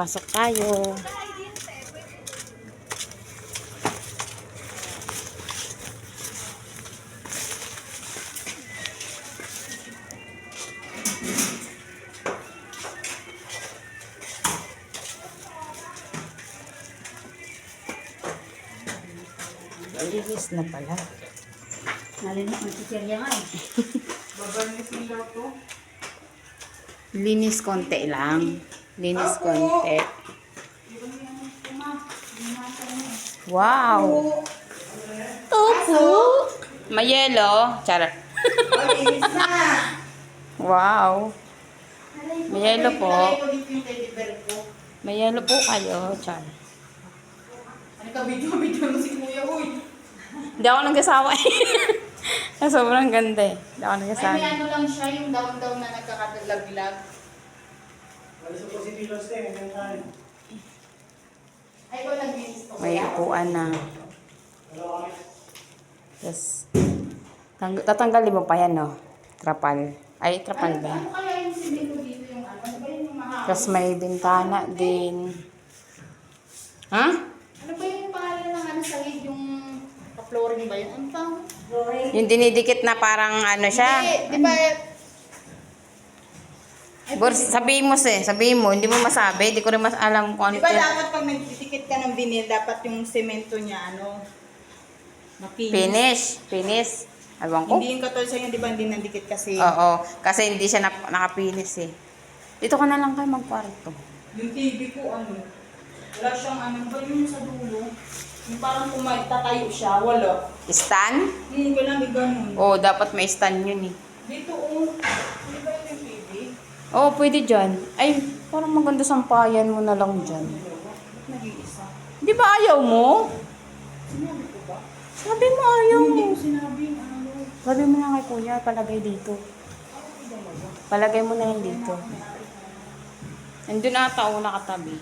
Pasok tayo. Linis na pala. Nalinis ang chichirya nga eh. Babarnis ng daw to. Linis konti lang. Linis konti. Wow! Opo! May yelo. Charot. Linis na. Wow! May yelo po. Nalagay ko dito yung teddy bear ko. May yelo po kayo. Charot. Ano ka, video mo si Kuya, uy. Hindi ako nagkasawa eh. Sobrang ganda eh. Hindi ako Ay, nagkasawa. may ano lang siya, yung down-down na nagkakadalaglag. Ay, ko naglinis to. May upuan na. Tapos, tatanggalin mo pa yan, no? Trapal. Ay, trapal ba? Ano kaya yung simento dito yung ano? Ano ba yung mahaba? Tapos may bintana din. Ha? Ano ba yung pangalan ng ano sa lid yung flooring ba yun? Ano tawag? Flooring? Yung dinidikit na parang ano siya. Hindi, di ba? Sabihin mo sabihin mo. Hindi mo masabi. Hindi ko rin alam kung ano. Di ba dapat pag nagtitikit ka ng vinyl, dapat yung semento niya, ano, makinis. Finish. Ewan ko. Hindi yung katulad sa inyo, di ba, hindi nandikit kasi. Oo. Kasi hindi siya nakapinis eh. Dito ka na lang kayo magkwarto. Yung TV ko, ano, wala siyang ano, ba yung sa dulo? Yung parang kung tatayo siya, wala. Stand? Kailangan may ganun. Oo, dapat may stand yun eh. Dito, hindi ba yun yung TV? Oo, pwede dyan. Ay, parang maganda sampayan mo na lang dyan. Ba't nag-iisa? Di ba ayaw mo? Sinabi ko ba? Sabi mo ayaw Hindi mo. ko sinabi yung ano. Sabi mo na kay kuya, palagay dito. Palagay mo na yan dito. Nandun ata ako nakatabi.